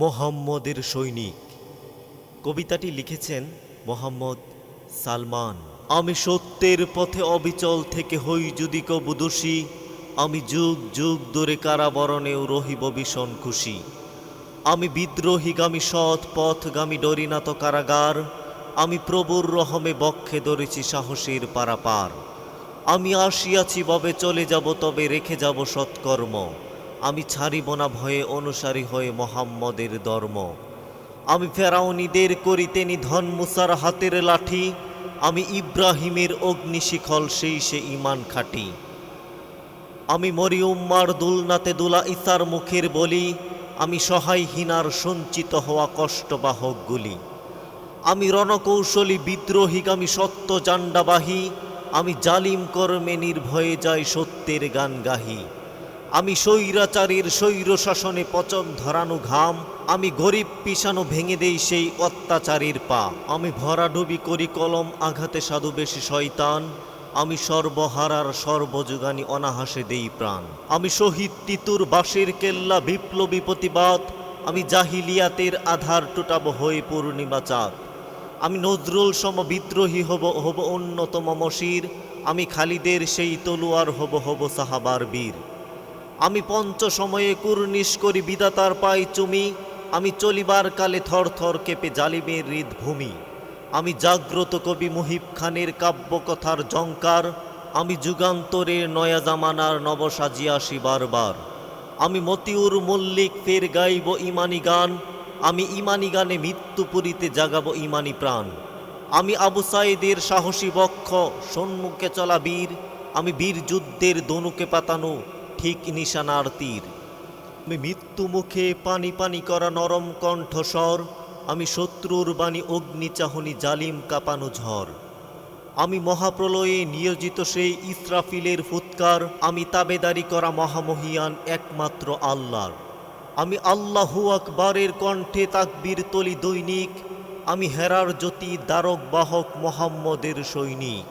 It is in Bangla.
মোহাম্মদের সৈনিক কবিতাটি লিখেছেন মোহাম্মদ সালমান। আমি সত্যের পথে অবিচল থেকে হই যদি কবু দোষী, আমি যুগ যুগ ধরে কারাবরণেও রহিব ভীষণ খুশি। আমি বিদ্রোহীগামী সৎ পথগামী ডরি না তো কারাগার, আমি প্রভুর রহমে বক্ষে ধরেছি সাহসের পারাপার। আমি আসিয়াছি ববে চলে যাব তবে রেখে যাব সৎকর্ম, আমি ছাড়িব না ভয়ে অনুসারী হয়ে মোহাম্মদের ধর্ম। আমি ফেরাউনীদের করিতে নিধন মুসার হাতের লাঠি, আমি ইব্রাহিমের অগ্নিশিখল সেই সে ঈমান খাঁটি। আমি মরিয়ম্মার দুলনাতে দুলা ঈসার মুখের বলি, আমি সহায়হীনার সঞ্চিত হওয়া কষ্টবাহক গুলি। আমি রণকৌশলী বিদ্রোহীগামী সত্য জান্ডাবাহী, আমি জালিম কর্মে নির্ভয়ে যাই সত্যের গান গাহি। আমি স্বৈরাচারীর স্বৈর শাসনে পচন ধরানো ঘাম, আমি গরিব পিষানো ভেঙে দেই সেই অত্যাচারীর পা। আমি ভরাডুবি করি কলম আঘাতে সাধু বেশি শয়তান, আমি সর্বহারার সর্বযুগানি অনাহাসে দেই প্রাণ। আমি শহীদ তিতুর বাঁশের কেল্লা বিপ্লবী প্রতিবাদ, আমি জাহিলিয়াতের আধার টুটাবো হয়ে পূর্ণিমা চাঁদ। আমি নজরুল সম বিদ্রোহী হব অন্যতম মশির, আমি খালিদের সেই তলোয়ার হব সাহাবার বীর। আমি পঞ্চ সময়ে কুর্নিশ করি বিধাতার পায় চুমি, আমি চলিবার কালে থর থর কেঁপে জালিমের হৃদভূমি। আমি জাগ্রত কবি মুহিব খানের কাব্যকথার ঝঙ্কার, আমি যুগান্তরের নয়া জামানার নব সাজিয়াসি বারবার। আমি মতিউর মল্লিক ফের গাইব ইমানি গান, আমি ইমানি গানে মৃত্যু পুরীতে জাগাবো ইমানি প্রাণ। আমি আবু সাইদের সাহসী বক্ষ সম্মুখে চলা বীর, আমি বীর যুদ্ধের দনুকে পাতানো ঠিক নিশানার তীর। আমি মৃত্যু মুখে পানি পানি করা নরম কণ্ঠস্বর, আমি শত্রুর বাণী অগ্নিচাহনি জালিম কাঁপানো ঝড়। আমি মহাপ্রলয়ে নিয়োজিত সেই ইসরাফিলের ফুৎকার, আমি তাবেদারি করা মহামহিয়ান একমাত্র আল্লাহর। আমি আল্লাহু আকবারের কণ্ঠে তাকবীর তলি দৈনিক, আমি হেরার জ্যোতি দ্বারক বাহক মোহাম্মদের সৈনিক।